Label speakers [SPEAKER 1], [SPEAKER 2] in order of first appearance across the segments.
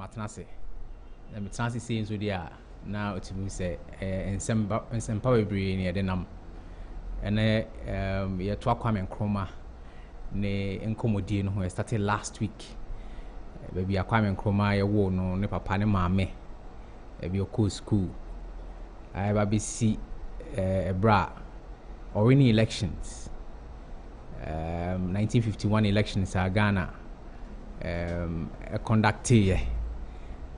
[SPEAKER 1] matenase na metenase sei nso dia na otimi se ensempa bebre ne de nam ene ye to Kwame Nkrumah ne enkomodie no ho started last week baby Kwame Nkrumah ye wo no ne papa ne maame ebi okọ school I ba be see ebra or any elections 1951 elections in Ghana conducted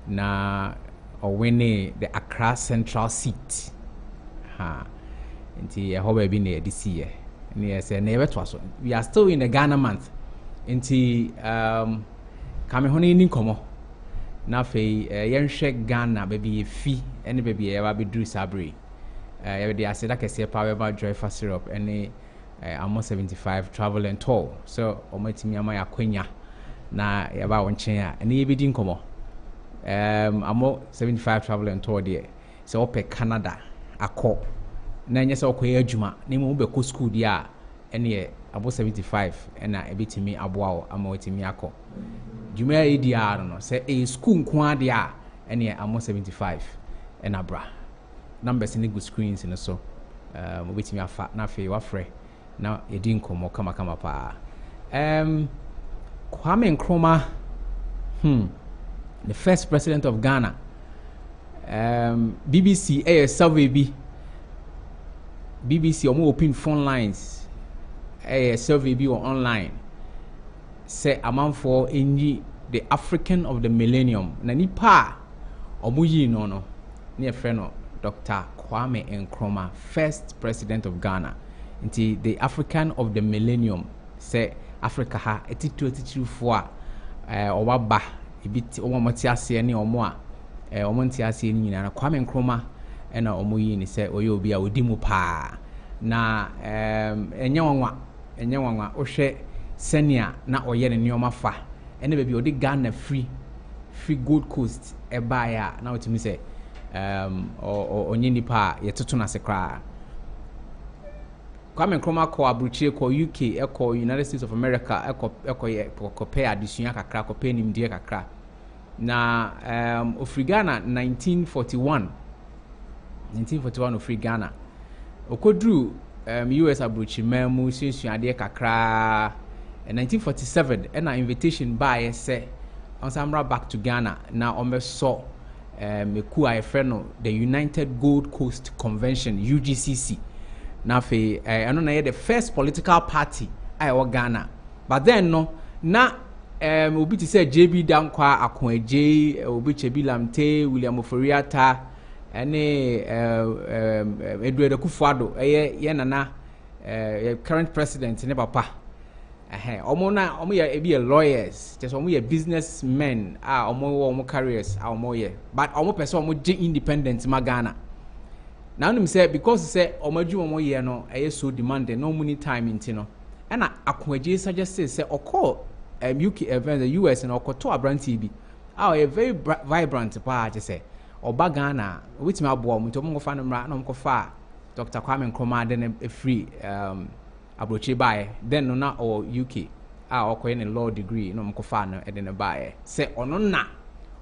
[SPEAKER 1] na or winning the Accra Central seat nti ho ba bi na this year near say never twas we are still in the Ghana month nti kame ho ni nkomo na fe yenhwe Ghana baby fi ene baby e ba be dru sabre e dey aseda kese power ba joy for syrup ene almost 75 travel and tour so omatimi ama yakwanya na e ba wonchen a ene ye bedi nkomo amo 75 travel and tour there so ope Canada akọ na enye se okoye adwuma na mu be ko school dia ene abo 75 ena ebetimi aboa ama otimi akọ dwuma edia no se school nko ade a ene amo 75 ena bra numbers in good screens in so obetimi afa na fe wafre na yedi nkomo kama pa Kwame Nkrumah the first president of Ghana BBC survey BBC omo open phone lines survey bi online say amount for enyi the African of the millennium na nipa omo yi no ne friend no Dr. Kwame Nkrumah, first president of Ghana. Nti the African of the millennium say Africa ha etitu for obaba ebiti omo matiase ne omo a omo ntiase ni nyina na Kwame Nkrumah ena omo yi ni say oye obi a odi mu pa na enye wanwa ohwe senia na oye ne neoma fa ene be bi odi Ghana free Gold Coast eba ya na otimi say onye nipa yetoto na sekra Kwame Nkrumah ko abruchie ko UK eko United States of America eko pay addition kakra ko pay nimdie kakra na Ghana 1941 Ghana okodru US abruchi mamu susuade kakra 1947 ena invitation by say on samra back to Ghana na omeso meku a friend the United Gold Coast Convention UGCC na fe ano na the first political party I Ghana but then no na obi ti say JB Dankwa Akonje obi Chebi Lamte William Oforiata ene Edward Akufo-Addo ye nana current president ne papa omo ye ebi lawyers just omo ye businessmen omo careers omo ye but omo person omo je independent ma Ghana now him say because say omo omo ye no so demanding no money time into no and Akonje suggest say okọ UK event the US and okoto abranti bi a very vibrant pa je say oba Ghana which me abo omo to omo fa no mra na omo fa Dr. Kwame Nkrumah then a free abrochi buy then no na or UK okoye ne law degree no mkofa no ede ne buy say ono na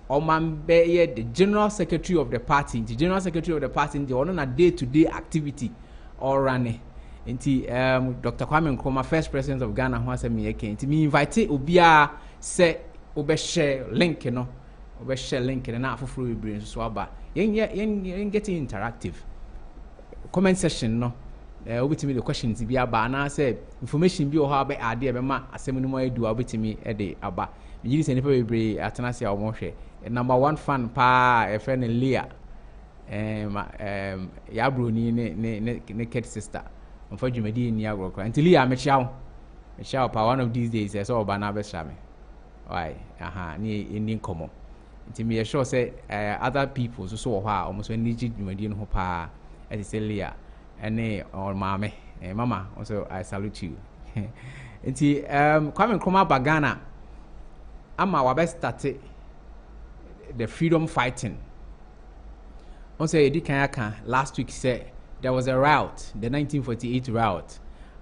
[SPEAKER 1] omambe the general secretary of the party the ono na day to day activity or running nti Dr. Kwame Nkrumah first president of Ghana ho asem yeke nti me invite obia say obe share link no na afoforo bebre so aba yen get interactive comment section no obetimi the questions bi aba na say information bi o ha be ade e be ma asem no mo edu obetimi e de aba yiri se nipa bebre atena se a omo hwe number 1 fan pa e friend Leah ya bro ni ne kid sister mfa dwumadi ni agro kra until Leah me chia pa one of these days so oba na be sha me why ni nkomo until me sure say other people so wo ha almost when ni dwumadi no ho pa e say Leah ene or mama also I salute you nti Kwame Nkrumah Bagana ama wa be start the freedom fighting on say edikanya last week said there was a route the 1948 route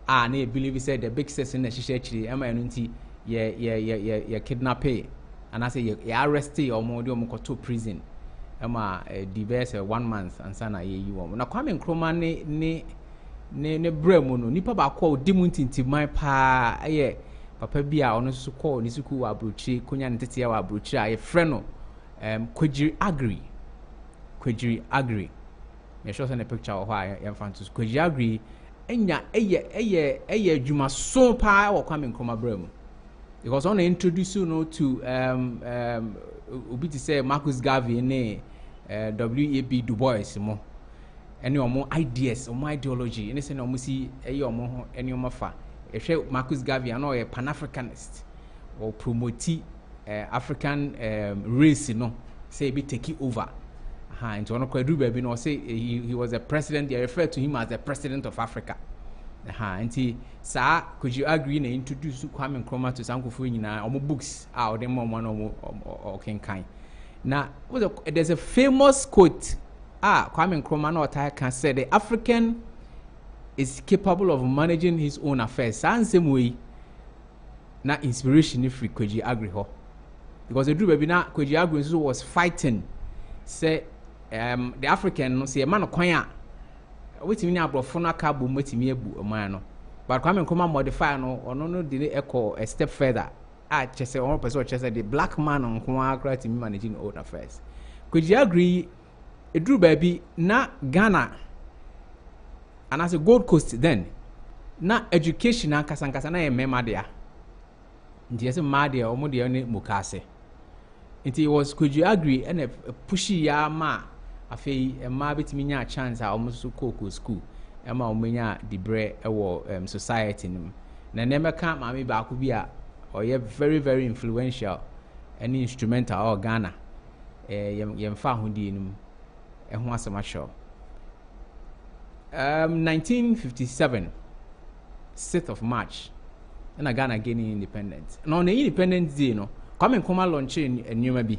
[SPEAKER 1] na believe said the big session na shisha chiri ama enu nti ye kidnap and I say you arrested or more to prison. Diverse 1 month and sana ye you na Kwame Nkrumah ne bremu no nipa ba kwa dimuntinti man pa aye papa bia ono so kwa ni suku wa abrochi konya ntete ya wa abrochi aye frɛ no Kwejiri Agri me show send a picture of why I fantus Kwejiri Agri enya eye adwuma so pa wa Kwame Nkrumah bremu because on introduce you know to obi to say Marcus Garvey ne W.E.B. Du Bois mo any omo ideas omo ideology any say no mo si omo ho any omo fa ehwe Marcus Garvey no a pan-africanist or promote African race no say be take over into one kwadu baby no say he was a president. They refer to him as the president of Africa nti sa could you agree na introduce Kwame Nkrumah to sankofo nyina omo books or them omo kenkan. Now, there's a famous quote. Kwame Nkrumah no can say the African is capable of managing his own affairs. And same way, na inspiration if we Kwejiri Agri ho. Because the baby na Kwejiri Agri was fighting. Say the African no say man kwanya. Wetimi na abrofo na ka bo metimi ebu man no. But Kwame Nkrumah modify no did echo a step further. Chese one person chese the black man on kwa to managing own affairs. Could you agree? It drew baby na Ghana and as a Gold Coast then na education na kasankasa na emema dia. Nti yese ma dia omo dia ne mukase. Nti was could you agree and pushy ya ma afei ma betimi nya chance a omo so koko school ema omo nya debre ewo society nim. Na nemeka ma me ba ko bi a or very very influential and instrumental or Ghana yemfa hodi num ho asema show 1957 6th of March and Ghana gaining independence. Now on the independence day no Kwame Nkrumah launching a new bi.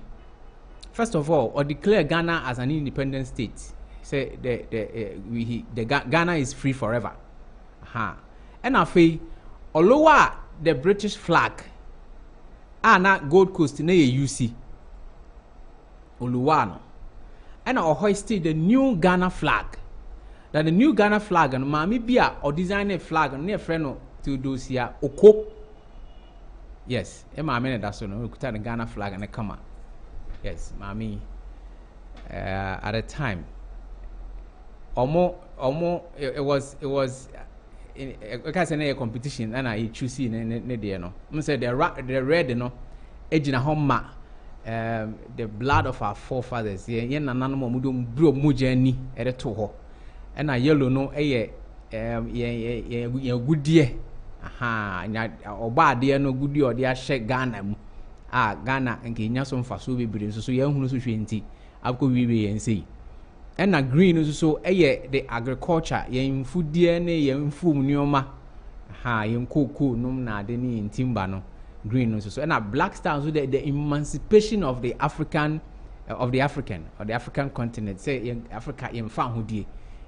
[SPEAKER 1] First of all, or declare Ghana as an independent state. Say the Ghana is free forever. And afei olowa the British flag na Gold Coast na UC Oluwano and hoisted the new Ghana flag. That the new Ghana flag and mami bia or design a flag and near friend to those here oko. Yes, mami that's so no the Ghana flag and a comma. Yes, mami at a time almost it was I can't say a competition and I choose ne there no. Say the red no ejina homa the blood of our forefathers ye nanano mo mudum bro moja ni ere to ho. And a yellow no ye goodie nya oba de no goodie or de share Ghana mu Ghana nke nya so mfa so bebre so ye hunu so hwenti abko wiwe yen sei. And a green so the agriculture yen foodie ne yen fum nioma yen cocoa num na de ni timber no green so and a black star so the emancipation of the African or the African continent say in Africa yen fa hodie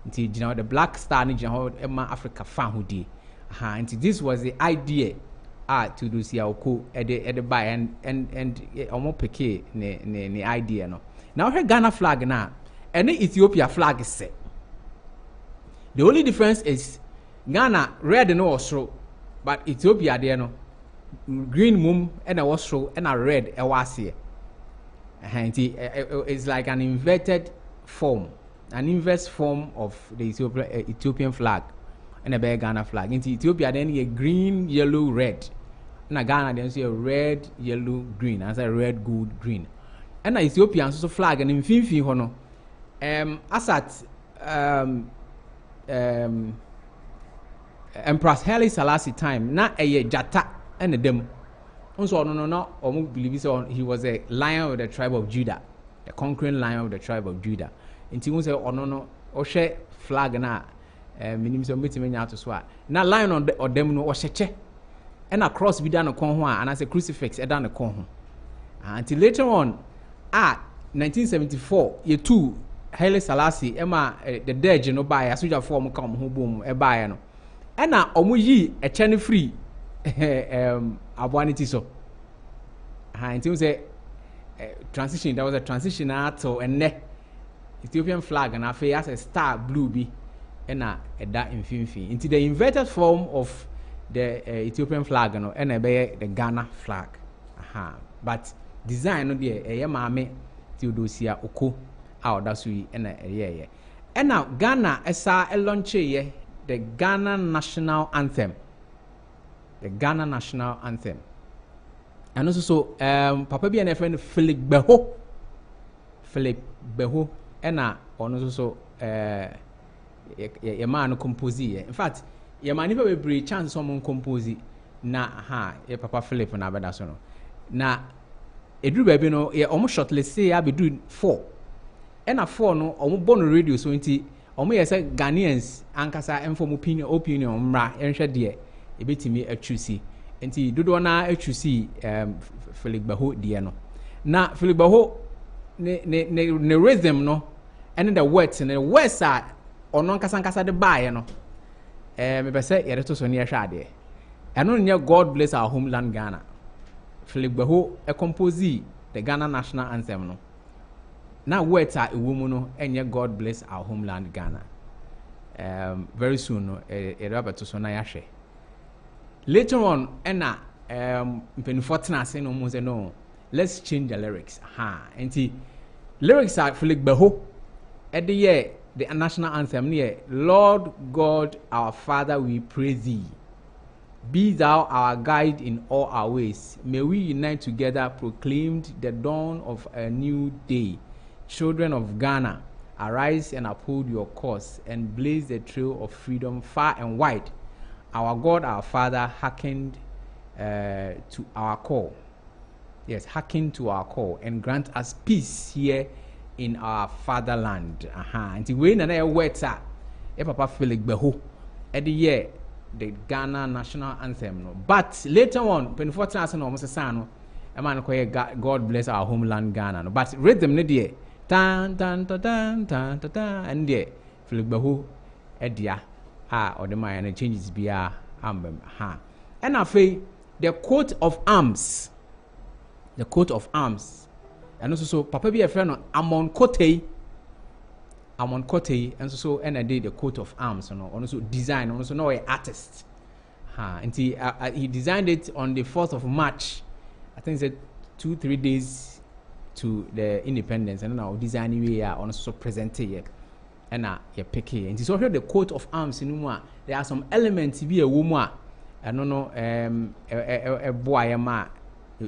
[SPEAKER 1] nti you know the black star ni ho ema Africa fa hodie nti this was the idea to do sia oko e the buy and omo peke ne idea no now her Ghana flag na and the Ethiopia flag is set. The only difference is Ghana red no osro, but Ethiopia there no green mum and a osro and a red a wasi. It's like an inverted form, an inverse form of the Ethiopian flag and a big Ghana flag. In Ethiopia then a green, yellow, red. In Ghana then see a red, yellow, green, as a red, gold, green. And the Ethiopian so flag and in Finfi hono. As at Empress Haile Selassie time, na jata and them. Also, no, believe so. He was a lion of the tribe of Judah, the conquering lion of the tribe of Judah. And he was a share flag na minimum so meeting me out to swat. Now lion on the or them no che and a cross be done a conhua and as a crucifix a done a conhu. Until later on, 1974, year 2. Haile Selassie Emma the dead no buy a soldier form come home boom e buy no and na omo yi e chane free abwaniti so ha nti say transition. There was a transition to a Ethiopian flag and after has a star blue be and that infinity into the inverted form of the Ethiopian flag and the Ghana flag. But design no there a mame Theodosia Oko out that's we and now Ghana esa a launch the Ghana national anthem. The Ghana national anthem. And also Papa be an friend Philip Beho and also a man compose. In fact, your man never be chance someone compose na Papa Philip na bedasono. Na edru baby no almost shortlist say I be doing 4. And a 4 no almost born radio so nti almost yes Ghanaians ankasa inform opinion mra enhwe de e betimi atwusi nti dodo na atwusi Philip Beho de no na Philip Beho ne rhythm no and the words are ono nkasa de bae no me be say yere to so ne hwe ade eno nya God bless our homeland Ghana. Philip Beho a compose the Ghana national anthem no now words are a woman no enye God bless our homeland Ghana. Very soon no e raba to so na ya hwe later on ena mpenfortena say no mo say no let's change the lyrics enti lyrics are Philip Beho at the year the national anthem near Lord God our Father we praise thee. Be thou our guide in all our ways. May we unite together, proclaimed the dawn of a new day. Children of Ghana, arise and uphold your cause and blaze the trail of freedom far and wide. Our God, our Father, hearkened to our call. Yes, hearken to our call and grant us peace here in our fatherland. And the way na words are, Papa Philip Beho at the year. The Ghana national anthem no. But later on, 2014 no almost sano a man called God bless our homeland Ghana no. But rhythm ne there tan tan tan tan tan tan and there Philip Beho edia or the man changes bia ambem and after the coat of arms and also so Papa be a friend of Amon and so and I did the coat of arms also design also no artist and he designed it on the 4th of March. I think it's 2-3 days to the independence and now design we are also presented and you pick it and so the coat of arms in there are some elements to be a woman I don't know a boy ma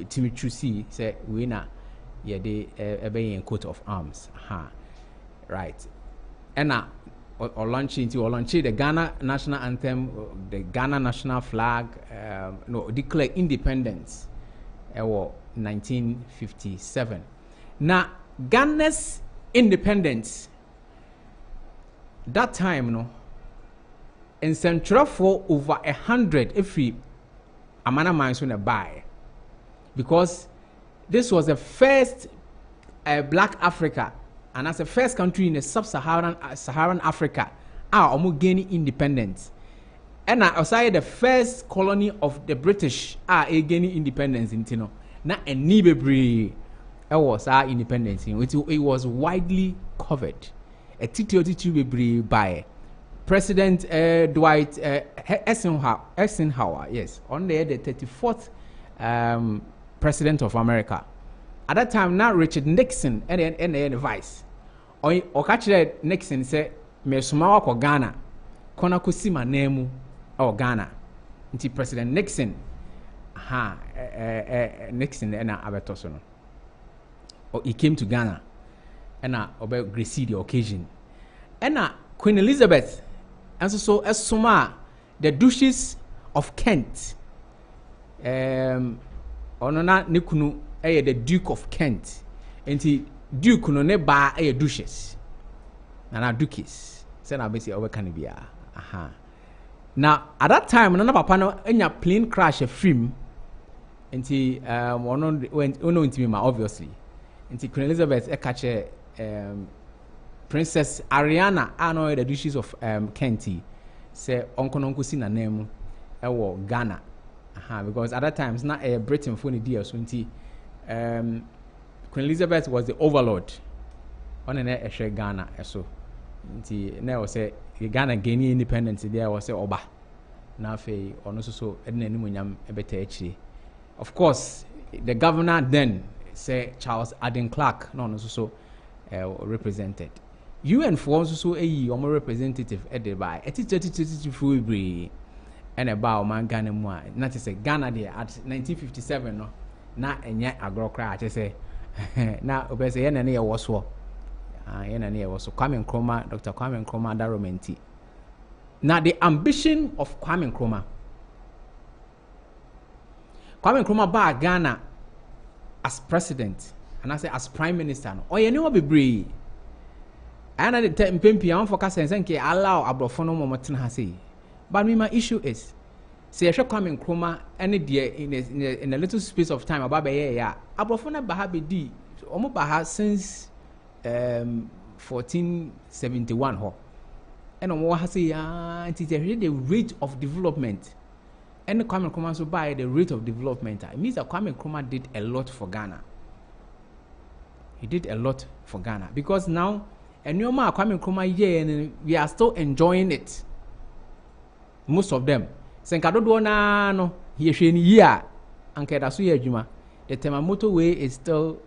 [SPEAKER 1] Timmy Chusi say we na they a coat of arms right. And or launching the Ghana national anthem, the Ghana national flag, declare independence, 1957. Now Ghana's independence, that time, in Central for over 100, if we amana minds on a buy, because this was the first Black Africa. And as the first country in the Saharan Africa, gaining independence. And outside the first colony of the British, gaining independence in Tino. Na enibebri, was our independence. It was widely covered. A TTO by President Dwight Eisenhower, yes, on the 34th President of America. At that time, now Richard Nixon and the vice. Or catch Nixon say, "Me suma ko Ghana, kona kusima nemu or Ghana." Until President Nixon, Nixon and Abetosono. Or he came to Ghana, and about grace the occasion, and Queen Elizabeth, and so as suma the Duchess of Kent, onona nikunu the Duke of Kent, and he. Duke no ne ba a duchess na duchess say na be say over can be now at that time no papa no enya plane crash a film nti ono ntimi ma obviously nti Queen Elizabeth e catch Princess Ariana no the duchess of Kent say onko si na name e wo Ghana because at that time na Britain for the deal so nti Queen Elizabeth was the overlord. On an air Ghana, so. Now say Ghana gaining independence, there was a Oba. Now, fe or so, of course, the governor then say Charles Aden Clark, no, so represented. UN for also a representative at the by a 30 and about man Ghana more. Not to say Ghana there at 1957, no, not and yet a girl cry. I say, now, obey any was war. Was Kwame Nkrumah, Dr. Kwame Nkrumah, that romantic. Now, the ambition of Kwame Nkrumah. Kwame Nkrumah ba Ghana as president, and I say as prime minister. Oh, you know what be brave. And at the time, Pimpi, I'm focusing and say, allow Abrofono Momotin Hasi. But my issue is, say, I shall Kwame Nkrumah any day in a little space of time about a year. Abrofono Bahabi D, almost Baha since 1471 ho. And on what I say, it is the rate of development. And the Kwame Nkrumah so by the rate of development. It means that Kwame Nkrumah did a lot for Ghana. He did a lot for Ghana because now, and no more Kwame Nkrumah here, and we are still enjoying it. Most of them. Senkado do na no here year and kedasu yejuma. The Temamoto way is still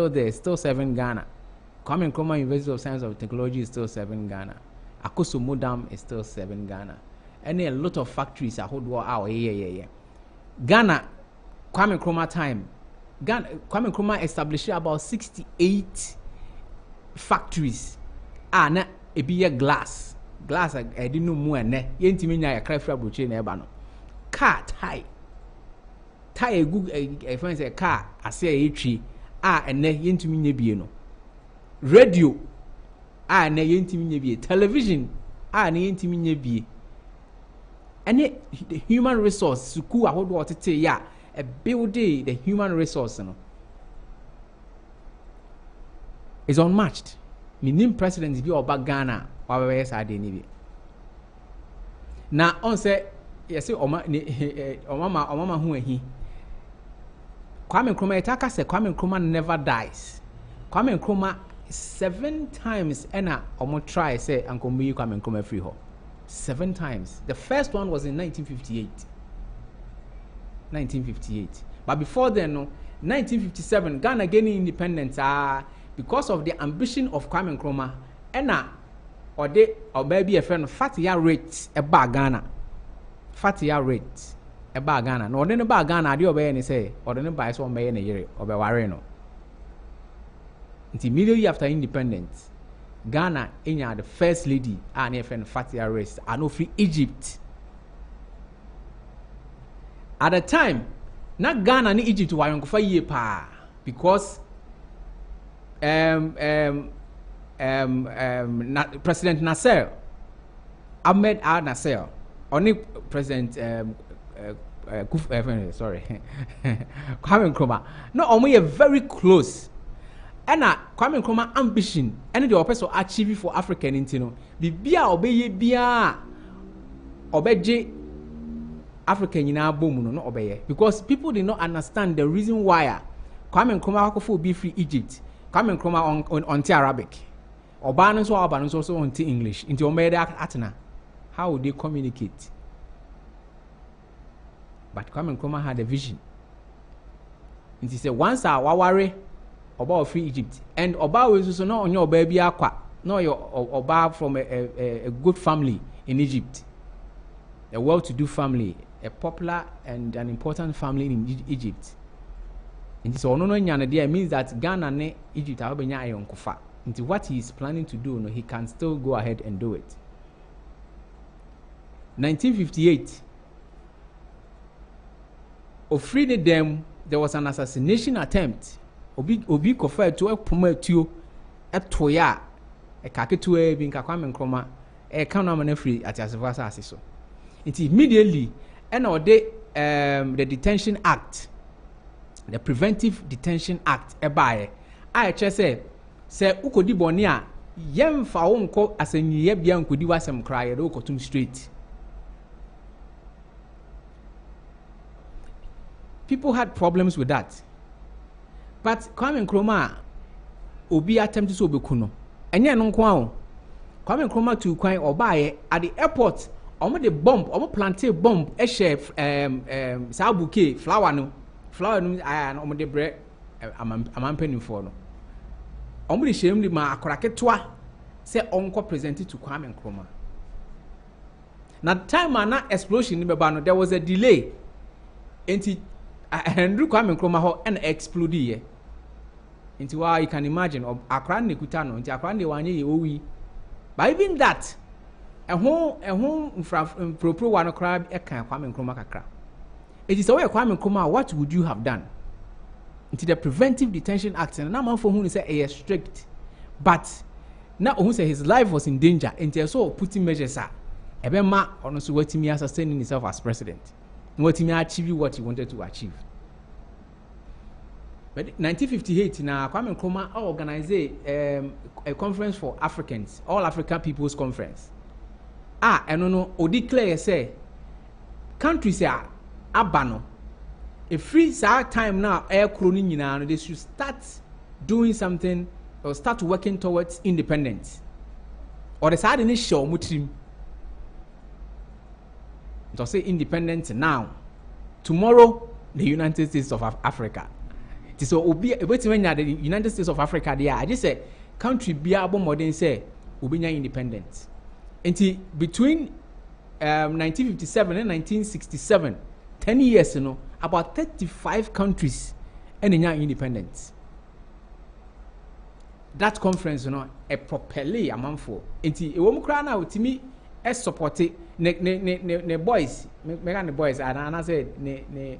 [SPEAKER 1] there, still serving Ghana. Kwame Nkrumah University of Science and Technology is still serving Ghana. Akoso Modam is still serving Ghana. And a lot of factories are hold out. Ghana, Kwame Nkrumah time. Ghana, Kwame Nkrumah established about 68 factories. Na ebiye glass. Glass I didn't know more ne. Yentimi nya ya crafra broche na eba no. Car tie. Tie good a friend say car ase etwi ene yentimi nya bie no. Radio ne yentimi nya bie. Television ne yentimi nya bie. Any the human resource suku ahodo otete ya a building the human resource no is unmatched. Minim president bi oba Ghana wa be yes ade ni bi. Na on say yes oma hu ahi. Kwame Nkrumah etaka say Kwame Nkrumah never dies. Kwame Nkrumah 7 times ena omo try say ankomu Kwame Nkrumah free ho. 7 times. The first one was in 1958. 1958. But before then, no, 1957, Ghana gaining independence because of the ambition of Kwame Nkrumah. Or baby a friend, fatia rate about Ghana. Fatia rate about Ghana. No, then about Ghana, I do obey any say, or then buy some bay in a year, or by Warreno. Until immediately after independence, Ghana in the first lady and a friend fatty arrest and no free Egypt. At the time, not Ghana and Egypt were on for year pa because President Nasser Ahmed Al Nasser only President sorry Kwame Nkrumah no only very close. And Kwame Nkrumah ambition and the person achieve for African intino bibia obeye bia obeje African ina boom no obeye because people did not understand the reason why Kwame Nkrumah akofo be free Egypt. Kwame Nkrumah on Arabic oba so also on English into omede atena. How would they communicate? But Kwame Nkrumah had a vision. And he said once I worry about free Egypt and Oba was also not on your baby aqua, no your Oba from a good family in Egypt, a well-to-do family, a popular and an important family in Egypt. And so no idea means that Ghana and Egypt are being ayon kufa. Into what he is planning to do, no, he can still go ahead and do it. 1958, of freeing them, there was an assassination attempt. Obi kofa to a promote a toya a kaketu a being Kwame Nkrumah a counterman free at Asivasa Asiso. It immediately and the Detention Act, the Preventive Detention Act, by I just say Ukodi Bonia yem fa unko as a yebian could do some cry at Okotum Street. People had problems with that. but Kwame Nkrumah obi attempt to be kuno enye no nko a Kwame Nkrumah to kwan obaye at the airport omo de bomb omo planter bomb e share sa bouquet flower no omo de bre amampani for no omo de share mu ma akoraketwa say onko present to Kwame Nkrumah na time na explosion ni beba no there was a delay enti Andrew Kwame Nkrumah ho and explode here enti wa you can imagine akra ne kuta no enti akra ne wanye ye owi but even that pro one crab e kan Kwame Nkrumah kakra it is away Kwame Nkrumah what would you have done into the Preventive Detention Act and na man for who say e strict but now who say his life was in danger and so putting measures are ebema ono so watimi sustaining himself as president watimi achieve what he wanted to achieve. But 1958 na Kwame Nkrumah organize a conference for Africans, All African People's Conference. No o declare say countries are abano. A free time now air crony nyina they should start doing something or start working towards independence. Or the side in show mutrim. To say independence now. Tomorrow the United States of Africa. So obi ebetime the United States of Africa there I just say country bia abo modern say obi nya independent. Enti between 1957 and 1967 10 years you know about 35 countries and nya independence. That conference you know a properly amanfo. Enti e wo mu kra na otimi e support ne boys me the boys and I said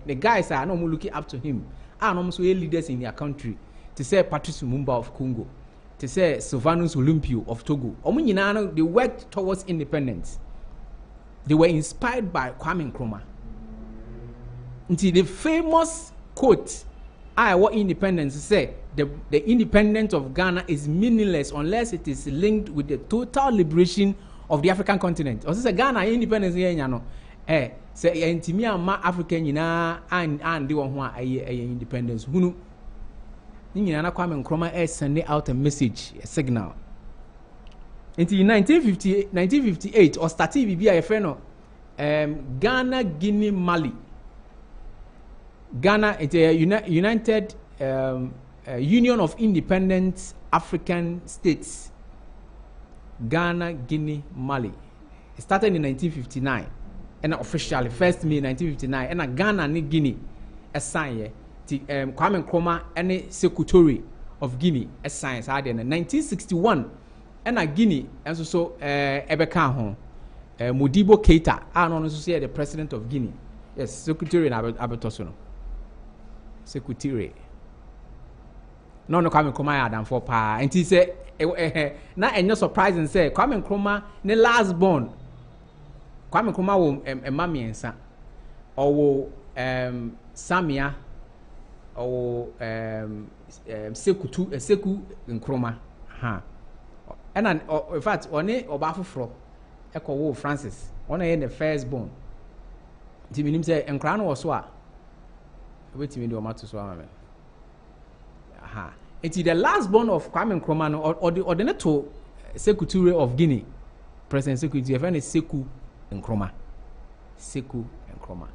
[SPEAKER 1] the guys are no looking up to him. And also leaders in their country to say Patrice Lumumba of Congo, to say Sylvanus Olympio of Togo. They worked towards independence. They were inspired by Kwame Nkrumah. Until the famous quote, what independence say, the independence of Ghana is meaningless unless it is linked with the total liberation of the African continent. Or say Ghana independence here, say intimia ma African nyina and they won ho independence hunu nyina na Kwame Nkrumah send out a message, a signal. Until 1958 or started bibia ye fe no Ghana, Guinea, Mali. Ghana it's a United Union of Independent African States. Ghana, Guinea, Mali. It started in 1959. And officially 1st May 1959 and Ghana and Guinea assign Kwame Nkrumah and Secretary of Guinea assign in 1961 and Guinea and so Ebeka home Modibo Keita and also say the president of Guinea. Yes, Secretary Abetosono. Secretary. No Kwame Nkrumah had done for pa and he said na and no surprising say Kwame Nkrumah ne last born Kwame Nkrumah wo mami ensa owo Samia owo Seku Nkrumah ha and in fact one obafofro ekowo Francis one the first born ti minim say Nkrumah no so a wetimi do mato so amame ha enti the last born of Kwame Nkrumah no or the neto Secretary of Guinea President Secretary friend is Seku Nkrumah. Seku Nkrumah.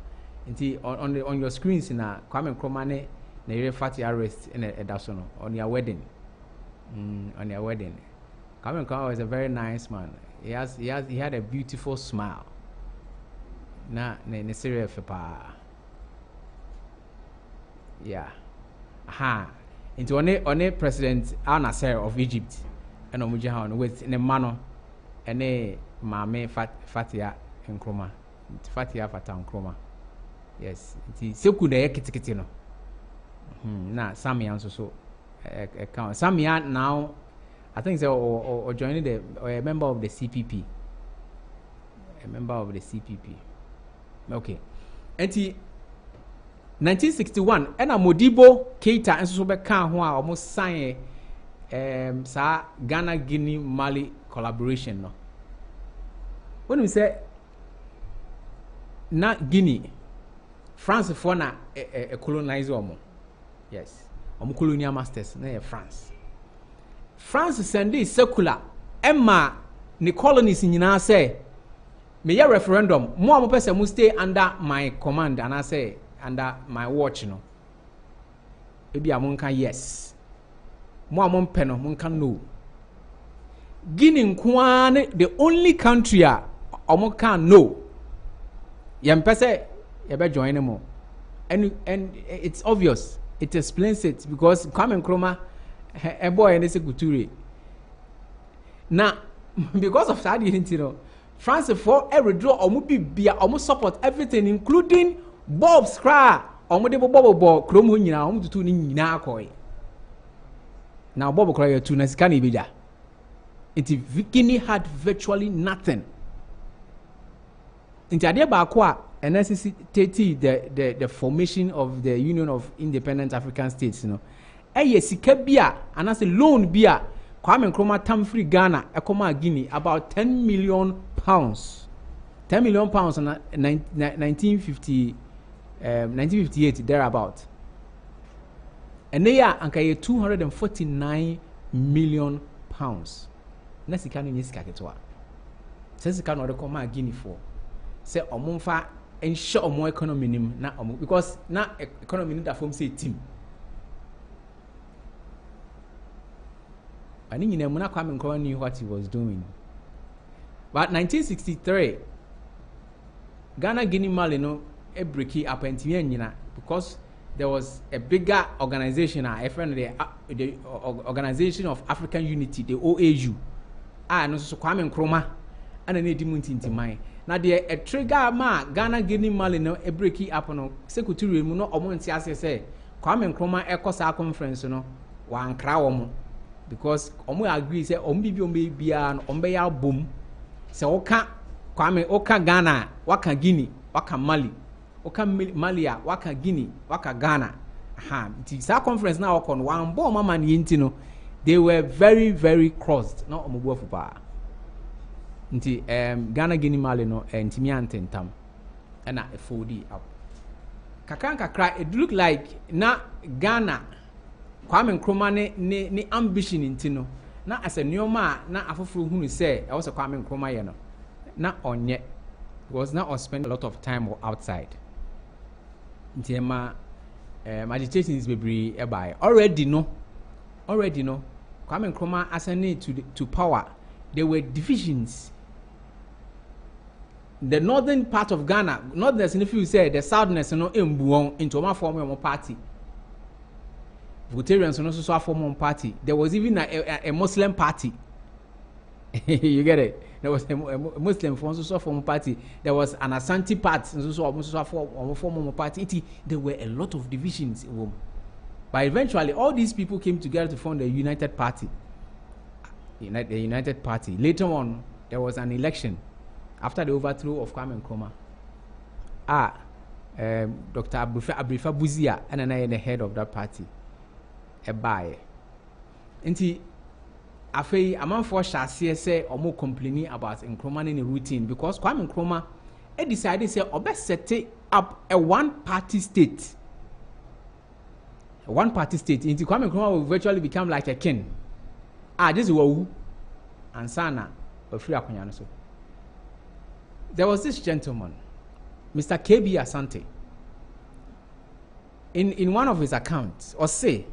[SPEAKER 1] On your screens na Kwame Nkrumah ne na fatty arrest in a dasono on your wedding. On your wedding. Kwame Nkrumah was a very nice man. He had a beautiful smile. Na ne serious pa. Yeah. Aha. Into one President Al Nasser of Egypt and Omujahan with in a manner and a Mame Fatia Nkrumah. Fatia Fata Nkrumah. Yes. Seku de kitikiti no. Na Samia so account. Samia now I think so or joining a member of the CPP. A member of the CPP. Okay. Enti 1961 ena Modibo Keita enso so be kan ho a almost sign sa Ghana Guinea Mali collaboration no. When we say na Guinea France for na colonize omo. Yes. colonial masters na France. France send it secular Emma the colonies nyina say me ya referendum mo am person mu stay under my command and I say under my watch no ebi amonka yes mo am pɛ no monka no. Guinea nkwane the only country a omo can no yem pese ye be join them and it's obvious, it explains it because Kwame Nkrumah a boy and Kuture now because of that you know France for every draw omo bibia omo support everything including Bob Scra omo de bobo krom ho nyina omo tutu ni nyina akoy now Bob Scra you na sika na ibeja. Guinea had virtually nothing. In Baakwa, and necessitated the formation of the Union of Independent African States, you know. Sika bia, and as a loan bia, Kwame Nkrumah tam free Ghana, Ekoma Guinea, about 10 million pounds. 10 million pounds in 1958, thereabout. And they are 249 million pounds. Na sika no nyesika ketwa se sika no de koma Guinea for se omumfa ensure omo economy nim na omo because na economy nim da form say team ani nyina mu na Kwame Nkrumah knew what he was doing. But 1963 Ghana Guinea Mali no e break up entime nyina because there was a bigger organization the Organization of African Unity, the OAU. No so Kwame Nkrumah ana na edimu ntintimai na de a trigger ma Ghana Guinea Mali no e break up no secretary mu no omo nti ase say Kwame Nkrumah ekosa conference no wa nkra wo because omo agree say omo bia no ombe ya bom say oka Kwame oka Ghana waka Guinea waka Mali oka Mali waka Guinea waka Ghana nti sa conference na okon wan bo mama ni nti no they were very, very crossed. No, Omubuafupa. Nti Ghana Guinea Mali no ntimi antentam. Na a 4D up. Kakra, it look like na Ghana Kwame Nkrumah ne ambition intino. Na as a nyoma na afoforo hunu say I was a Kwame Nkrumah ye no. Na onye was not spend a lot of time outside. Nti agitation is bebree eby. Already no. Kwame Nkrumah ascended to power. There were divisions. The northern part of Ghana, northerners, if you say the southerners, into one form of party. Vegetarians also form one party. There was even a Muslim party. You get it? There was a Muslim also form party. There was an Ashanti party, also form a party. There were a lot of divisions. But eventually, all these people came together to form the United Party. The United Party. Later on, there was an election after the overthrow of Kwame Nkrumah. Dr. Abrifa Buzia, and I the head of that party. A buy. Nti afei amanfo shase say omo complaining about Nkrumah in the routine because Kwame Nkrumah decided say obe set up a one-party state. One-party state. Nti Kwame Nkrumah will virtually become like a king. This is Wawu and Sana of Free Akonya so. There was this gentleman, Mr. KB Asante. In one of his accounts, or say,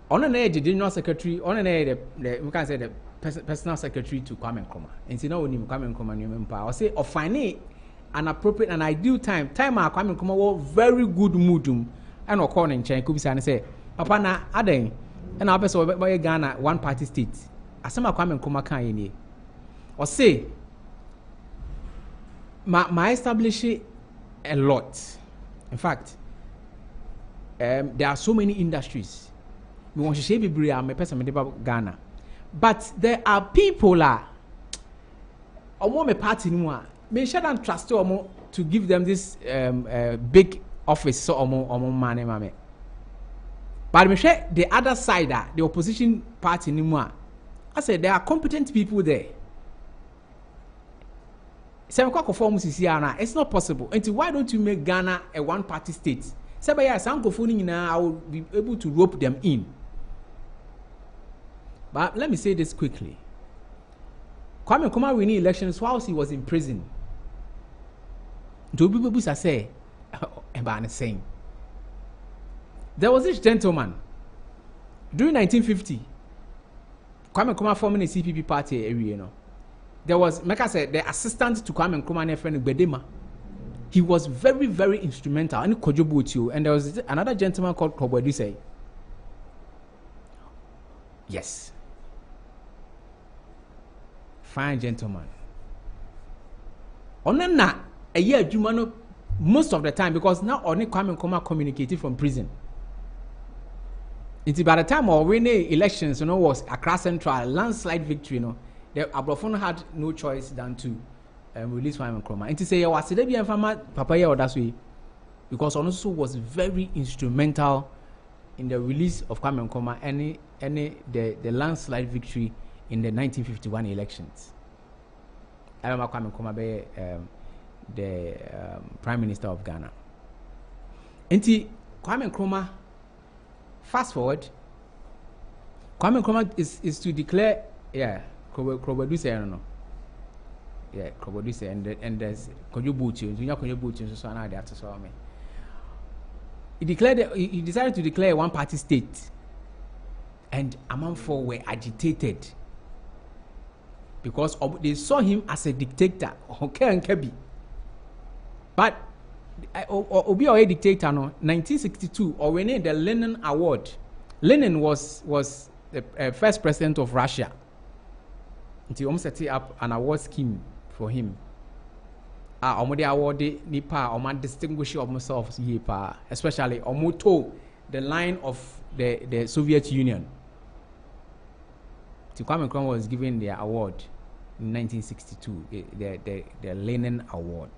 [SPEAKER 1] on an the general secretary, on an we can say the personal secretary to Kwame Nkrumah. And see, no one Kwame Nkrumah, or say, or find an appropriate and ideal time Kwame Nkrumah was very good mood, and or calling Chen Kubisa and say, Papa na Aden, and our person by Ghana one party state. As some Kwame Nkrumah can or say, my establish a lot. In fact, there are so many industries. We want to say I'm a person about Ghana, but there are people me party me shouldn't trust to give them this big office so money. But me share the other side the opposition party I said there are competent people there. It's not possible. And why don't you make Ghana a one-party state? Sebaya Sankofuni, I will be able to rope them in. But let me say this quickly. Kwame Nkrumah winning elections whilst he was in prison. Do people say, saying there was this gentleman during 1950. Kwame Nkrumah forming a CPP party area, you know. There was, like I said, the assistant to Kwame Nkrumah, my friend Bedema. He was very, very instrumental. And there was another gentleman called Koboduse. Yes. Fine gentleman. Onena a year Jumano most of the time because now only Kwame Nkrumah communicated from prison. Until by the time of winning elections, you know, was Accra Central landslide victory, you know, the Abrofon had no choice than to release Kwame Nkrumah. And to say, was it be Papa or that's way because also was very instrumental in the release of Kwame Nkrumah and the landslide victory in the 1951 elections. I remember Kwame Nkrumah be the Prime Minister of Ghana. Enti Kwame Nkrumah, fast forward, Kwame Nkrumah is to declare, Kroboduse, I don't know. Yeah, Kroboduse, and there's Konyobuchi, so now they have to saw me. He decided to declare a one-party state, and Amanfo were agitated because they saw him as a dictator. But Obi or a dictator, no, 1962, or when the Lenin Award. Lenin was the first president of Russia. He almost set up an award scheme for him. Omode award nipa oman distinguish themselves especially omoto the line of the Soviet Union. Kwame Nkrumah was given the award in 1962, the Lenin Award.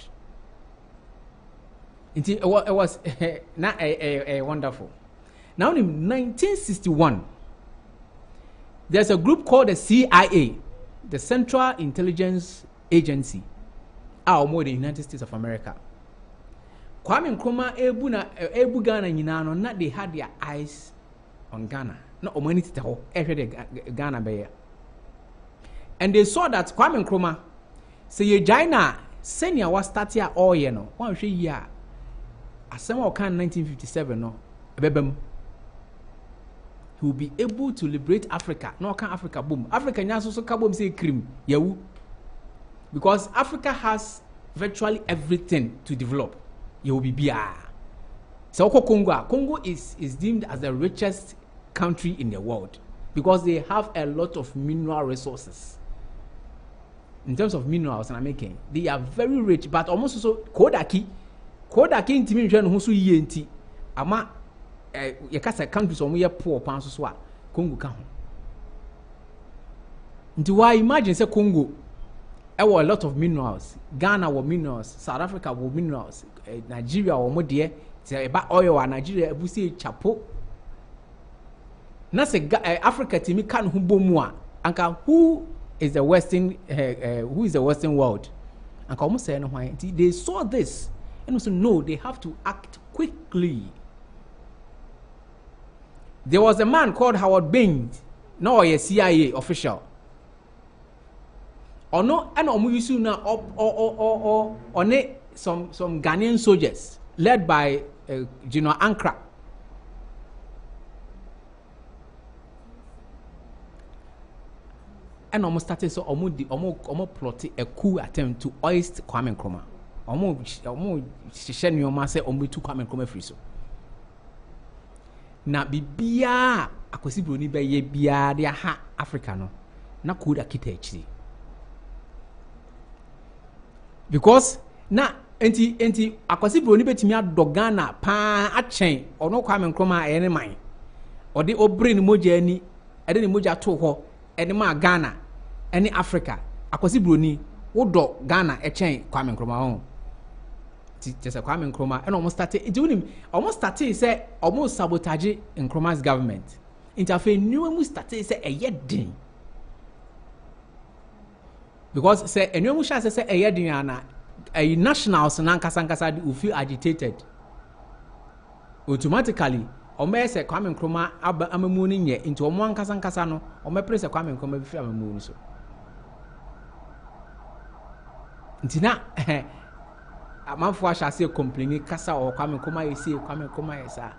[SPEAKER 1] It was not a wonderful. Now in 1961, there's a group called the CIA, the Central Intelligence Agency, more the United States of America. Kwame Nkrumah ebu Ghana nyinano, not they had their eyes on Ghana. No omani titaho Ghana be. And they saw that Kwame Nkrumah say ye China senior was starting all year no. One year. Asema okan 1957 no ebebem. He will be able to liberate Africa. No can Africa boom. Africa nyaso so ka boom say cream yawu. Because Africa has virtually everything to develop. You will be bia. So Congo is deemed as the richest country in the world because they have a lot of mineral resources. In terms of minerals, and I'm making, they are very rich, but almost also Kodaki intimi nhwe no ho so yie nti ama ye kasa countries omo ye poor pan so a Congo ka ho. Nti why imagine say Congo a lot of minerals, Ghana were minerals, South Africa were minerals, Nigeria omo de say ba oil wa Nigeria ebusi chapo. Na say Africa timi kan ho bomu a anka who is the western world? Anka omo say no why they saw this. And also, no, they have to act quickly. There was a man called Howard Baines, no a CIA official. Or no, and omuyisu na on some Ghanaian soldiers led by General Nkrumah. And almost started so almost plotted a coup attempt to oust Kwame Nkrumah. Omo shishe nyoma se omo tu Kwame Nkrumah free so na bibia akosi broni be ye bia de ha Africa no na koda kita echi because na enti akosi broni betimi adogana pa achen ono Kwame Nkrumah ene man ode obrain moja ani ede ne moja to ho ene ma Ghana ene Africa akosi broni wodo Ghana echen Kwame Nkrumah ho just a Kwame Nkrumah and almost started say almost sabotage Nkrumah's government. Interfere new started say a yedding. Because say a new shall say a yedding a nationals and Ankasa will feel agitated. automatically ome se Kwame Nkrumah amamu ni nye into omo ankasa no ome pre se Kwame Nkrumah bi fi amamu ni so ntina amanfo asha say complaining kasa or Kwame Nkrumah Kwame Nkrumah yesa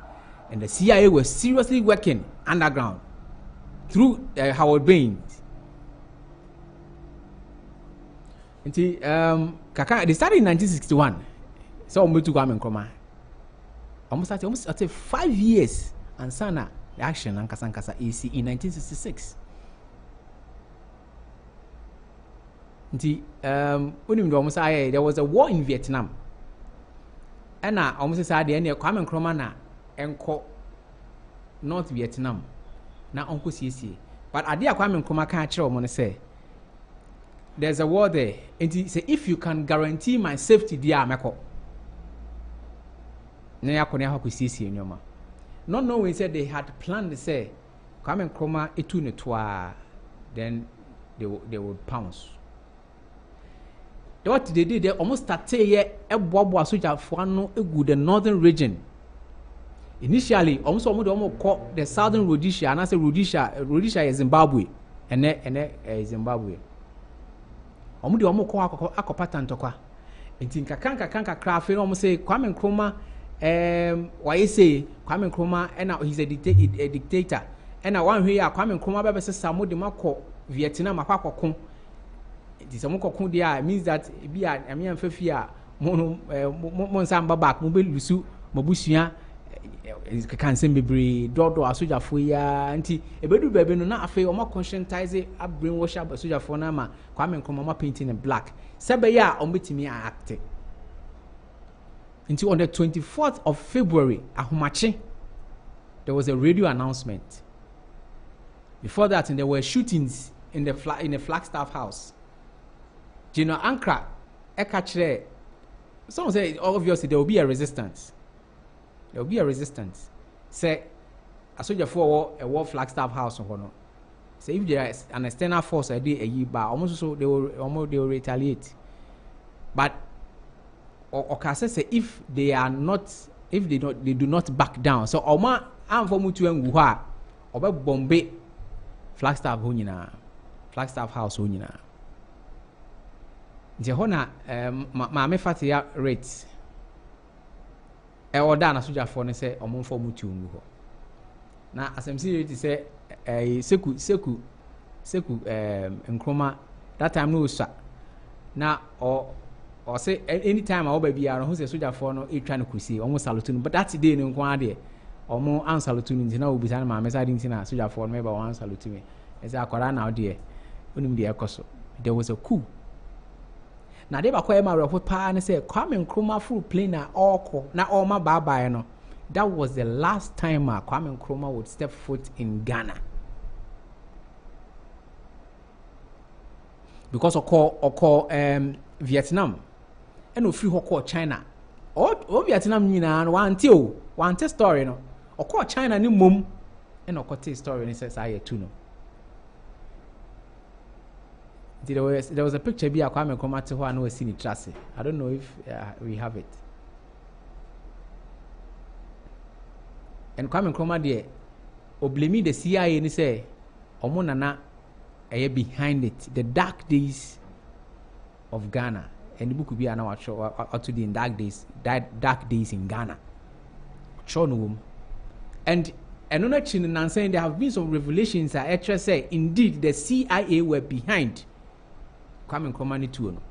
[SPEAKER 1] and the CIA was seriously working underground through Howard Baines. Nti kaka they started in 1961. So we to Kwame Nkrumah. Almost 5 years and sana the action and Kasankasa AC in 1966. Nti unim do almost there was a war in Vietnam. And na almost say the end Kwame Nkrumah na enko North Vietnam na onko CC. But ade Kwame Nkrumah kan kire o mo say there's a war there. And he say if you can guarantee my safety there meko. Na yakone ha ko CC nyoma. Not knowing said they had planned to say Kwame Nkrumah etu ne toa then they would pounce. What they did, they almost started here a bobo soldier for no the northern region. Initially, almost called the southern Rhodesia, and I say Rhodesia is Zimbabwe, and Zimbabwe. Almost call Akopatan Toka. And think Kanka craft, almost say Kwame Nkrumah, why say Kwame Nkrumah, and now he's a dictator. And I want here Kwame Nkrumah, Baba says Samu de Mako, Vietnam, Akako. This means that I mean Fefia Mon Samba back, Mobile Lusu, Mobusia, can send me bri, Dodo, a soldier for ya, auntie, a bedu baby, no not afraid or more conscientize a brainwash up a soldier for Nama, Kwame Nkrumah painting in black. Sabaya on me acted. Until on the 24th of February, Ahumachi, there was a radio announcement. Before that, and there were shootings in the Flagstaff house. General Ankara, Ekachre. Some say obviously there will be a resistance. There will be a resistance. Say a soldier for a war Flagstaff house or no. Say if there is an external force a day a year, but almost so they will retaliate. But or say if they are not, if they do not back down. So Oma am for mutu nguha oba bombe Flagstaff hunyina, Flagstaff house hunyina. Jehona maame fatia rate order na soja for ne say omonfo mutu ngu ho na asemsi rate say seku Nkrumah that time no sha na or say anytime I be around who say soja for no e try no kusi omo salute no but that day no nko ade omo an salute no ntina obi san maame sa din tina soja for no me ba wan salute me e say akwara na ode onim de ekoso there was a coup. Now they bakwa ema report pa and say Kwame Nkrumah full plane na all na all ma bye no. That was the last time Kwame Nkrumah would step foot in Ghana. Because of Vietnam and no free call China. Or Vietnam nyina one tell story no. Or call China ni mum and tell story and says I too no. There was a picture be a Kwame Nkrumah to who I know is in Tracy. I don't know if we have it. And Kwame Nkrumah there, oblemi the CIA and say, Omonana behind it, the dark days of Ghana. And the book could be an hour show or to the dark days in Ghana. And another chin and saying there have been some revelations that actually say indeed the CIA were behind Kwame Nkrumah ni tuo no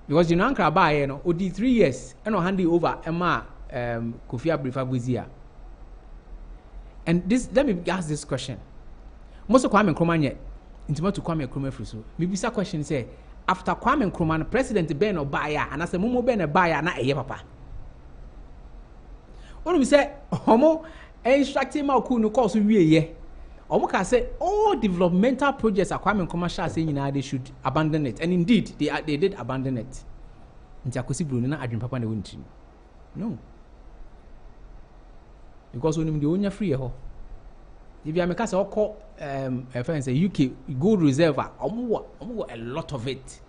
[SPEAKER 1] because Ankara buy no odi 3 years and hand it over Emma Kofi Abrifagwizia. And this let me ask this question. Most of Kwame Nkrumah nye intimate to Kwame Nkrumah fruso. Me bisa question say after Kwame Nkrumah president Ben Obaya and as a mumo Ben Obaya na eye papa. When we say homo instructing ma ku no course wie ye. Omo can say all developmental projects are Kwame Nkrumah shall say they should abandon it, and indeed they did abandon it. Ntiakosi Bruno na adwin papa na wonti. No. Because when you onya free ho. If you are make say okọ friends say UK gold reserve omo a lot of it.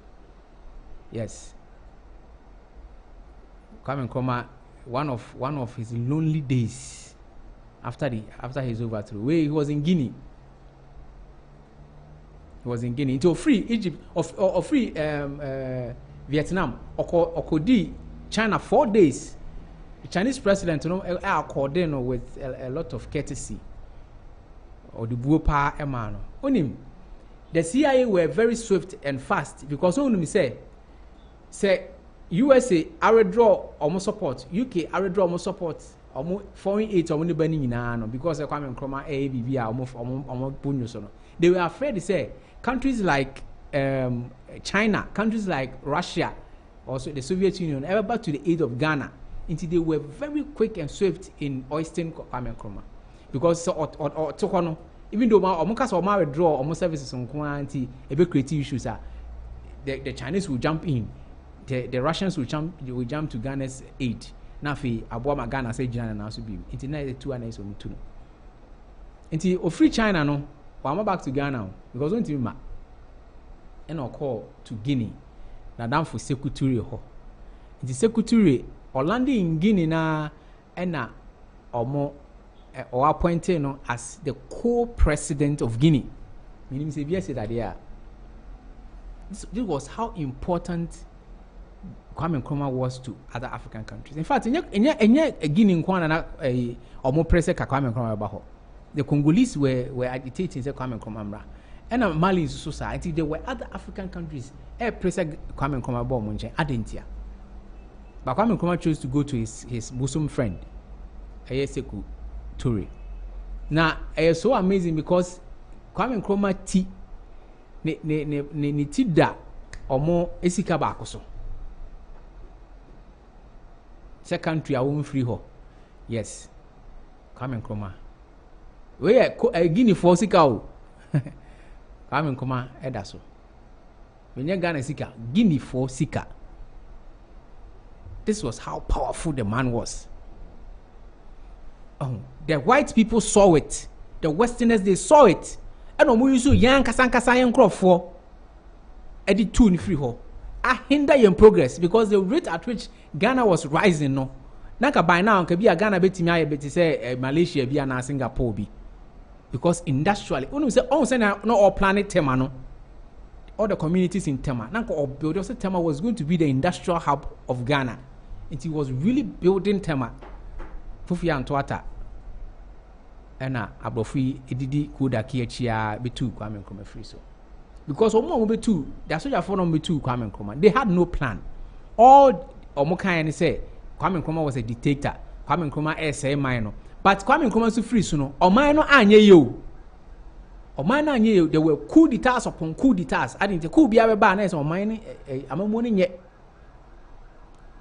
[SPEAKER 1] Yes. Kwame Nkrumah one of his lonely days after his overthrow. Where he was in Guinea. He was in Guinea. Until free Egypt or free Vietnam. Okodi China 4 days. The Chinese president, accorded with a lot of courtesy. Or the Buopa Emano. Onim. The CIA were very swift and fast because only say USA draw almost support, UK draw almost support, almost foreign aid almost burning in because they Kwame Nkrumah ABB almost bonus. They were afraid to say countries like China, countries like Russia, also the Soviet Union, ever back to the aid of Ghana. Until they were very quick and swift in ousting Kwame Nkrumah because even though my withdraw almost services on quantity, a bit creative issues are the Chinese will jump in, the Russians will jump to Ghana's aid. Nafi Abuama Ghana say Ghana now should be into 92 and 92. Until free China no, I'm back to Ghana because don't you ma and I'll call to Guinea. Now down for Secretary ho. It is Secretary Orlando in Guinea na ena omo or appointed as the co-president of Guinea. Meaning, say that this was how important Kwame Nkrumah was to other African countries. In fact, in Guinea, or president Kwame Nkrumah about the Congolese were agitating the Kwame Nkrumah, and Mali society. There were other African countries. President Kwame Nkrumah about Munche, Adentia. But Kwame Nkrumah chose to go to his bosom friend, Sekou Toure. Now, it's so amazing because Kwame Nkrumah ti ne ti da omo esika ba akoso. Se country a won free ho. Yes. Kwame Nkrumah. We Guinea for sika o. Kwame Nkrumah eda so. When Ghana sika, Guinea for sika. This was how powerful the man was. The white people saw it. The Westerners, they saw it. And we used to young Kasankasa young crop for edit 2 in free ho. I hinder your progress because the rate at which Ghana was rising no. Naka by now can be a Ghana beti me beti say Malaysia be na Singapore be. Because industrially, when we say no all planet Tema no. All the communities in Tema. Naka or build also Tema was going to be the industrial hub of Ghana. And he was really building Tema. Fufia Antwata. Ena abrofi edidi kuda kiachia betu Kwame Nkrumah free so because omo betu the soldier for number 2 Kwame Nkrumah they had no plan. All omo kan say Kwame Nkrumah was a dictator. Kwame Nkrumah say mine no, but Kwame Nkrumah so free so no oman no anye yo oman no anye yo. There were coup d'etats upon coup d'etats. I didn't coup bia be ba na say oman ni amamo ni nye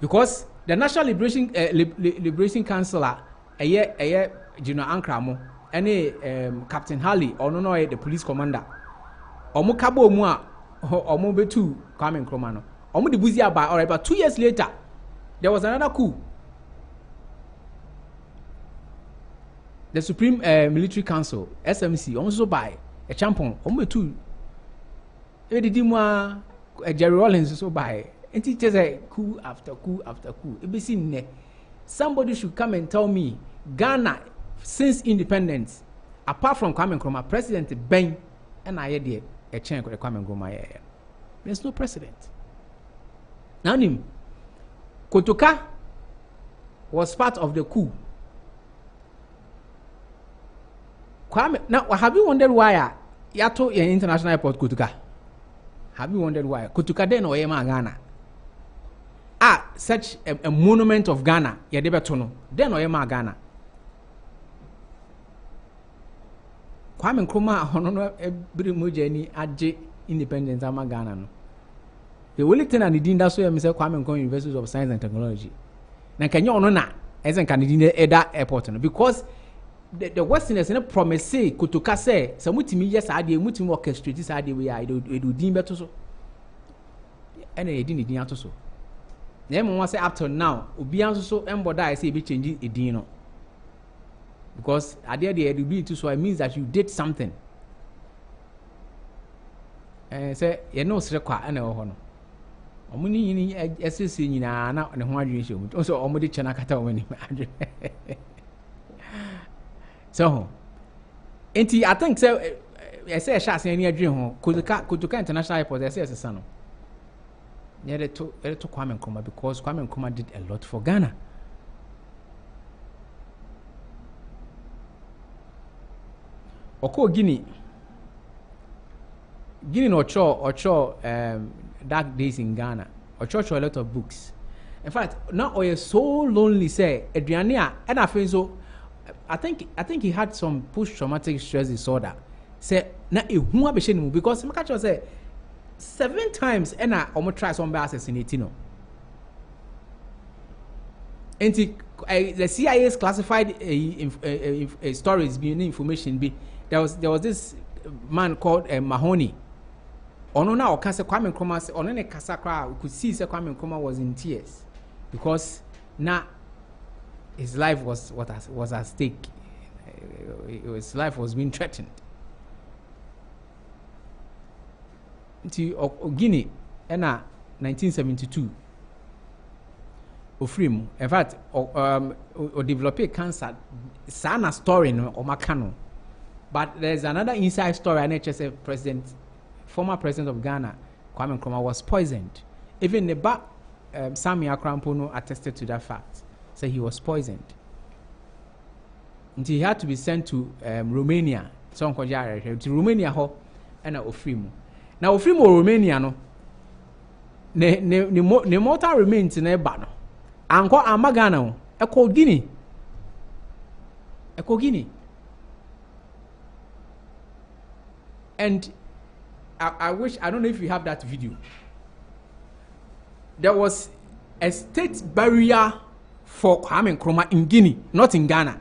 [SPEAKER 1] because the National Liberation Council eye General Nkrumah and Captain Harley or no the police commander. Omo kabo mu a omo betu Kwame Nkrumah no. Omo de buzi aba alright, but 2 years later there was another coup. The Supreme Military Council SMC also by a champion omo betu edidi mu a Jerry Rawlings so by and it just a coup after coup after coup. Somebody should come and tell me Ghana since independence, apart from Kwame Nkrumah, President Ben and I had a change with Kwame Nkrumah. There's no precedent. Now, Kotoka was part of the coup. Kwame, now have you wondered why Yato in international airport Kotoka? Have you wondered why Kotoka then or Ghana? Such a monument of Ghana, Yadebetono, then or Ghana. Kwame Nkrumah hono every mujeni aje independence ama Ghana no. The only thing I need that's why I say Kwame Nkrumah University of Science and Technology. Na kanya ono na esen kan need eda airport no because the Westerners no promise say Kotoka say so mutimi yes ade mutimi orchestrate say ade we do din beto so. Ena e din ato so. Na em won say up to now obi anso so emboda I say be change e din no. Because at the end of the day, so it means that you did something. Say you know, srekwa ene oho no. Omuni ni SSC nyina na ne ho adwene hye mu. So omudi chena kata omani adwene. So enti I think say say shas ani adwene ho Kotoka International Airport say sesa no. Near to Kwame Nkrumah, because Kwame Nkrumah did a lot for Ghana. Oko Guinea Ocho dark days in Ghana. Ocho a lot of books. In fact, now we're so lonely. Say Adriania, and I feel so. I think he had some post-traumatic stress disorder. Say na ehun abehye mu because me catch say 7 times and I almost try some assassinate no. And the CIA's classified stories being information be there was this man called Mahoney. Ono na oka say Kwame Nkrumah say ono ne kasa kra we could see say Kwame Nkrumah was in tears because na his life was at stake. His life was being threatened. To Guinea, ena 1972. Ofrim, in fact, developed cancer. Sana story no omakano. But there's another inside story. NHS former president of Ghana, Kwame Nkrumah, was poisoned. Even the back, Sammy Akrampono attested to that fact. So he was poisoned. And he had to be sent to Romania. So to Romania ho, ena Ofrim. Now, if you Romania, no, the mortal remains in a banner. Anko Amagano, Echo Guinea. And I wish, I don't know if you have that video. There was a state barrier for Kwame Nkrumah in Guinea, not in Ghana.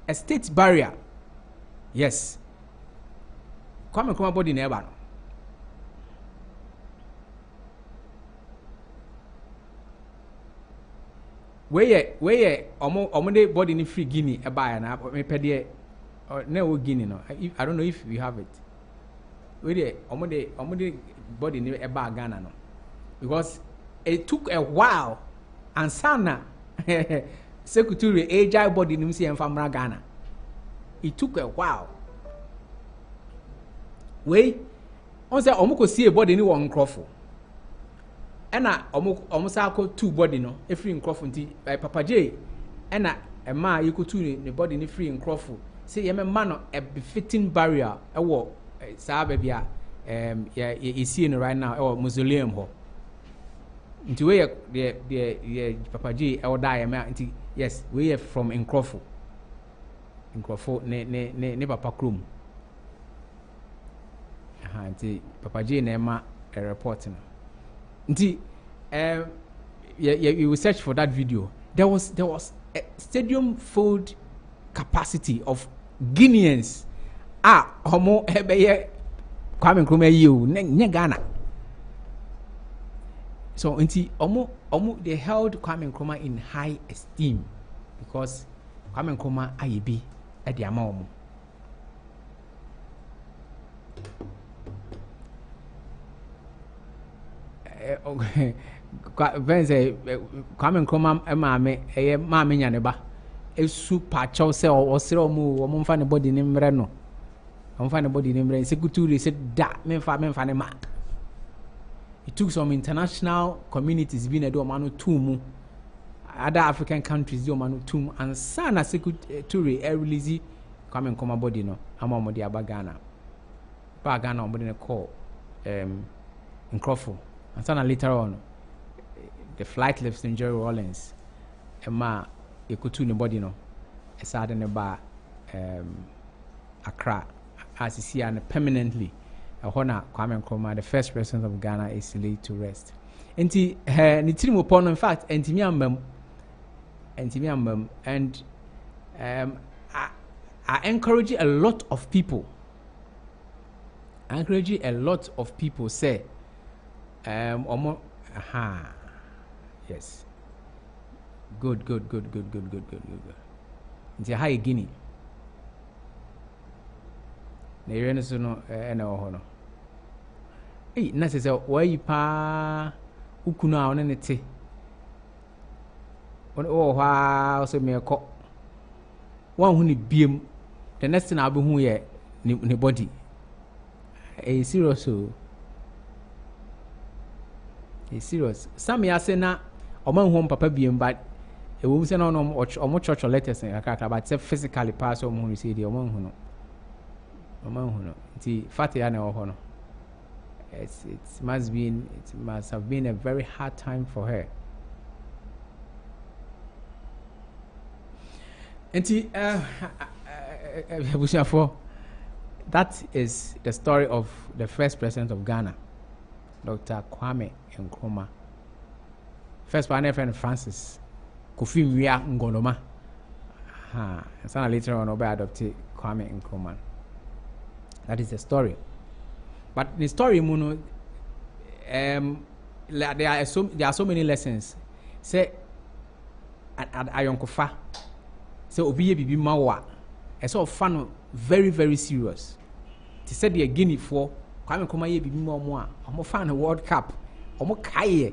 [SPEAKER 1] A state barrier. Yes. Kwame Nkrumah body never. Where omo body ni free Guinea e buy na me pede na wo Guinea no. I don't know if you have it. Where omo de body ni e buy Ghana no. Because it took a while and sana secretary AHI body ni si enfamra Ghana. It took a while. On say omo ko see body ni wo Nkrumah. Ena omo sa ko two body no e free Nkrumah nti Papa J ena e ma you ko two ne body ni free Nkrumah say ye me ma no a befitting barrier e wo sa ba bia you see no right now e wo mausoleum ho nti we the Papa J e wo die me nti yes we are from Nkrumah ne Papa Krum nti Papa J na ma a report no. You will search for that video. There was a stadium filled capacity of Guineans. Homo ebeye Kwame Nkrumah you ne Ghana. So omo they held Kwame Nkrumah in high esteem because Kwame Nkrumah ayebi e de ama omo. Ben say Kwame Nkrumah maame eye maame nya ne ba esu pacho se o sere o mo mfa ne body ne mre no o mfa ne body ne mre secretary said da me mfa ne ma. It took some international communities being a do manu tumu other African countries do manu tumu and sana secretary release Kwame Nkrumah body no ama mo de aba Ghana ba Ghana o mo de ne call Nkrumah. And later on, the flight left in Jerry Rollins. Emma, you could tune the body no. A sudden about Accra, as you see, and permanently, a honor Kwame Nkrumah, the first president of Ghana, is laid to rest. And the upon in fact, and I encourage a lot of people. Say. Yes. Good. Nti high Guinea. Na yere so no na ho no. Na se why pa ukunu a one ne te o ha so me ko wan hu ni biem the next thing abu hu ye ne body serious so serious some ya say na o man hu papa biem but e wo say na o church letters akaka but say physically pass o hu say dey o man hu no ti fati ya na o ho no it must have been a very hard time for her. That is the story of the first president of Ghana, Dr. Kwame Nkrumah. First one, friend Francis Kofi Ngoloma. And later on, Oba adopted Kwame Nkrumah. That is the story. But the story, Muno, there are so many lessons. Say, at Ayonkofa, say Obiye Bibi Mawa, a sort of fun, very, very serious. To say the Guinea for Kwame Nkrumah Bibi Mawa, I'm fan a World Cup, I'm kaye,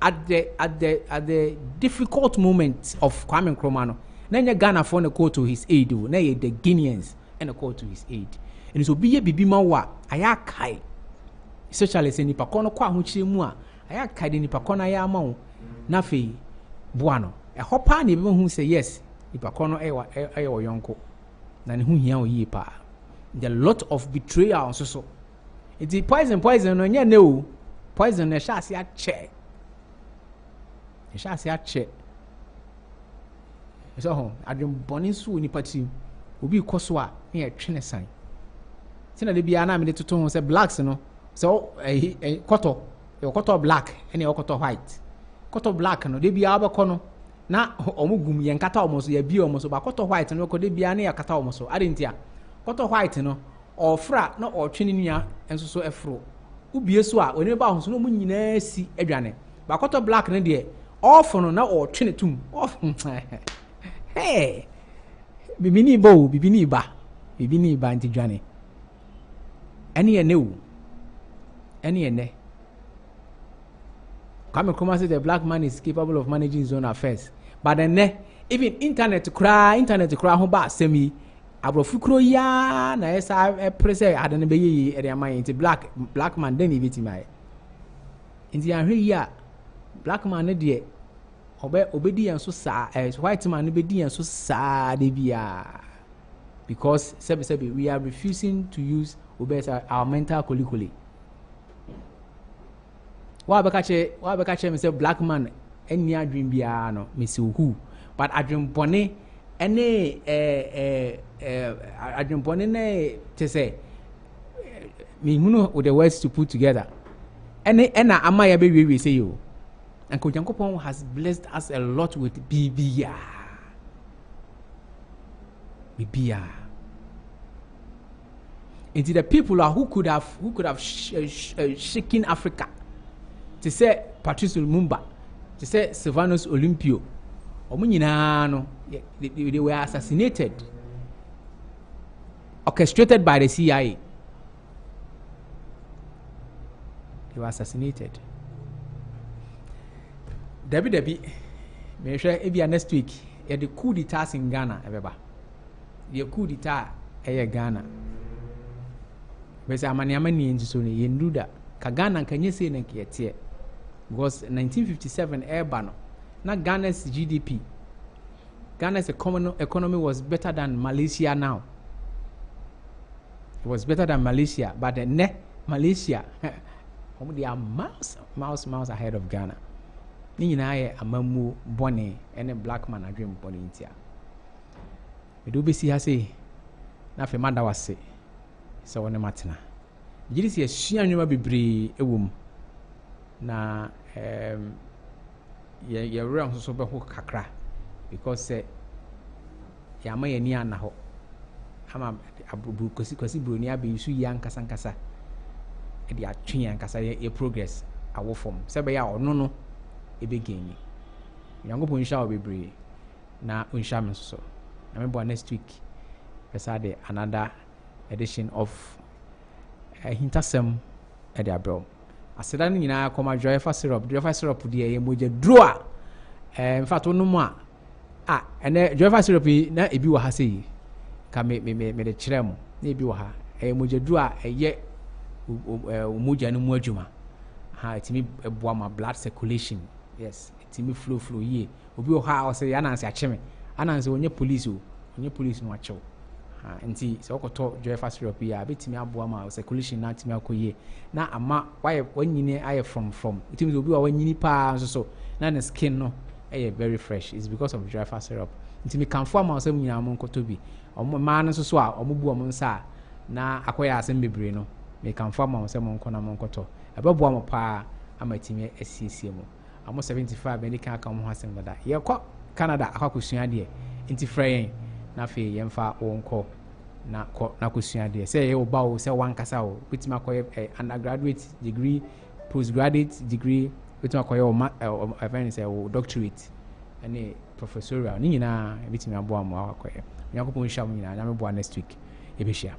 [SPEAKER 1] at the difficult moments of Kwame Nkrumah, then Ghana for the call to his aid, then the Guineans and a call to his aid. And so be bibi mawa aya kai especially se nipa kono kwa ho chire mu a aya kai de nipa kono aya ma wo na fe boano e hopa na be hu say yes nipa kono e wo yonko na ne hu hia o yi pa the lot of betrayal so it is poison no nya ne o poison na sha se a che so ho adwon boni so nipa ti obi koso a na ye twene san sina de bia na me de toto ho say blacks no so koto black ene koto white koto black no de bia abekọ no na omugum ye nkata omoso ya bi omoso ba koto white no ko de bia na ya kata omoso adentia koto white no ofra na otwene nua enso so efro ubie so a oni ba ho so no mu nyina si adwane ba koto black no de off no na otwene tum off hey bibini ba nti dwane any new Kwame Nkrumah said the black man is capable of managing his own affairs. But then even internet cry ho ba semi abrofukro ya na esa prese adane be yi ere man into black man then eviti mai. Inti an hwe ya black man ne de obedi yan so sa white man ne be di yan so sa de bia because sebi we are refusing to use our mental kolikoli. Wa beka che me say black man any adwin bia no me say who but adwin bone ene adwin bone ne te say me hunu with the words to put together ene na amaya be we say you and Yankopon has blessed us a lot with bibia into the people who could have shaken Africa. To say Patrice Lumumba, to say Sylvanus Olympio, they were assassinated, orchestrated by the CIA. They were assassinated. Debbie, may share maybe next week. The coup d'etat in Ghana, the coup d'etat in Ghana. Bese amaniama ni nso ne yenduda ka Ghana kanye sei na kiyetie because 1957 eba no na Ghana's GDP, Ghana's economy was better than Malaysia now. It was better than Malaysia, but the Malaysia they are miles ahead of Ghana. Ni nyina ye amamu bone ene black man adwem bone ntia edo besi ha sei na fe mada wase so wona matena giri si asua nwuma bebre ewom na ye wura nso so be ho kakra because ya ma ye ni ana ho ama abubu kosi broni abe yusu ya nkasa e dia twen nkasa ye progress awo form se be ya ono no ebe genyi Yankopon sha bebre na unsha me so na me bo next week pesade another edition of AHINTASEM at the abroad. aseda no nyinaa kɔma joyfa syrup deɛ yɛ mogya duro a in fact no mu a ene joyfa syrup na ebi wɔ ha sɛ yi ka me de kyerɛ mo na ebi wɔ ha mogya duro a ɛyɛ mogya no mu adwuma etimi boa ma blood circulation yes etimi flow yie obi wɔ ha a ɔsɛ anansi akyeme anansi onye police no akyew nti sɛ ɔkɔtɔ joyfa syrup yi a betimi aboa ma circulation na timi akɔyie na ama wanyini ayɛ from etimi obi wɔ wanyini paa nso so na ne skin no ɛyɛ very fresh it's because of joyfa syrup nti me kanfo ama ɔsɛ nyina mo nkɔtɔ bi ɔmo maa no nso so a ɔmo bu ɔmo nsa na akɔyɛ asɛm bebree no me kanfo ama ɔsɛ mo nkɔ na mo nkɔtɔ ɛbɛboa mo paa ama timi asiesie mo amo 75 bɛni kan aka mo ho asɛm dada yɛkɔ Canada akɔsua deɛ nti frɛ yɛn na afei yɛmfa wɔnkɔ na kɔsua deɛ sɛ yɛ oba o sɛ wankasa o betimi akɔyɛ undergraduate degree postgraduate degree betimi akɔyɛ advance o doctorate ɛne professorial ne nyinaa betimi aboa mo akɔyɛ nyakopɔn hyia mo nyinaa na meboa next week ebɛhyia